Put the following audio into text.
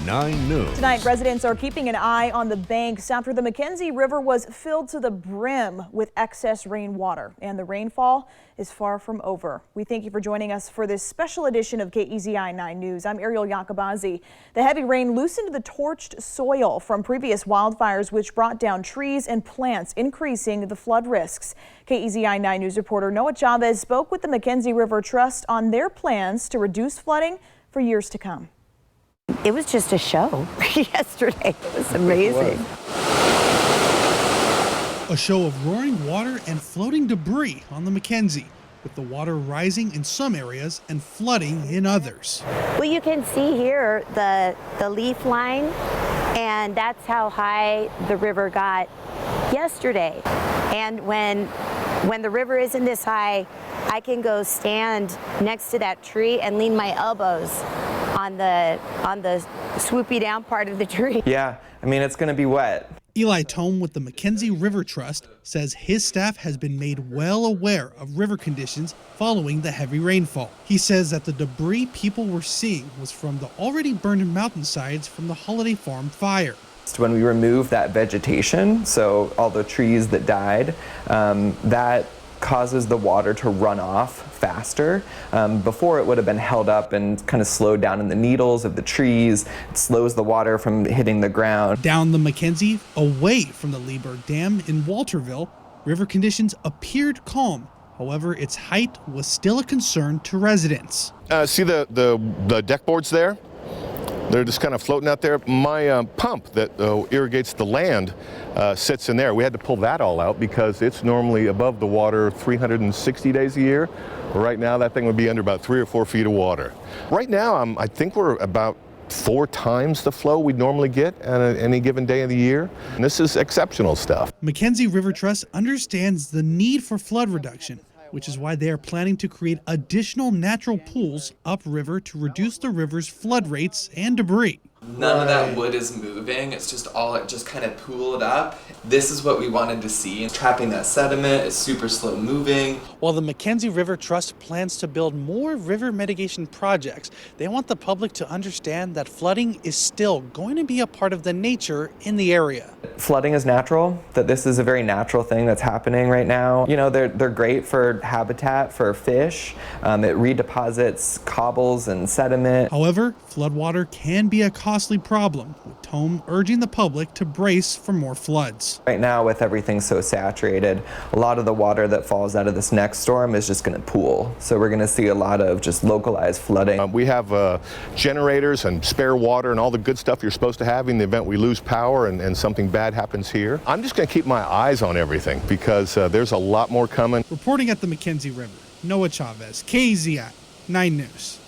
9 News. Tonight, residents are keeping an eye on the banks after the McKenzie River was filled to the brim with excess rainwater, and the rainfall is far from over. We thank you for joining us for this special edition of KEZI 9 News. I'm Ariel Yakabazi. The heavy rain loosened the torched soil from previous wildfires, which brought down trees and plants, increasing the flood risks. KEZI 9 News reporter Noah Chavez spoke with the McKenzie River Trust on their plans to reduce flooding for years to come. It was just a show yesterday. It was amazing. A show of roaring water and floating debris on the McKenzie, with the water rising in some areas and flooding in others. Well, you can see here the leaf line, and that's how high the river got yesterday. And when the river isn't this high, I can go stand next to that tree and lean my elbows on the swoopy down part of the tree. Yeah, I mean, it's going to be wet. Eli Tome with the McKenzie River Trust says his staff has been made well aware of river conditions following the heavy rainfall. He says that the debris people were seeing was from the already burned mountainsides from the Holiday Farm fire. When we removed that vegetation, so all the trees that died, that causes the water to run off faster. Before, it would have been held up and kind of slowed down in the needles of the trees. It slows the water from hitting the ground. Down the McKenzie, away from the Lieberg Dam in Walterville, river conditions appeared calm. However, its height was still a concern to residents. See the deck boards there? They're just kind of floating out there. My pump that irrigates the land sits in there. We had to pull that all out because it's normally above the water 360 days a year. Right now, that thing would be under about 3 or 4 feet of water. Right now, I think we're about 4 times the flow we'd normally get on any given day of the year. And this is exceptional stuff. McKenzie River Trust understands the need for flood reduction, which is why they are planning to create additional natural pools upriver to reduce the river's flood rates and debris. None of that wood is moving, it's just all just kind of pooled up. This is what we wanted to see. Trapping that sediment is super slow moving. While the McKenzie River Trust plans to build more river mitigation projects, they want the public to understand that flooding is still going to be a part of the nature in the area. Flooding is natural, that this is a very natural thing that's happening right now. You know, they're great for habitat for fish. It redeposits cobbles and sediment. However, floodwater can be a costly problem, with Tome urging the public to brace for more floods. Right now, with everything so saturated, a lot of the water that falls out of this next storm is just going to pool. So we're going to see a lot of just localized flooding. We have generators and spare water and all the good stuff you're supposed to have in the event we lose power and something bad happens here. I'm just going to keep my eyes on everything because there's a lot more coming. Reporting at the McKenzie River, Noah Chavez, KEZI 9 News.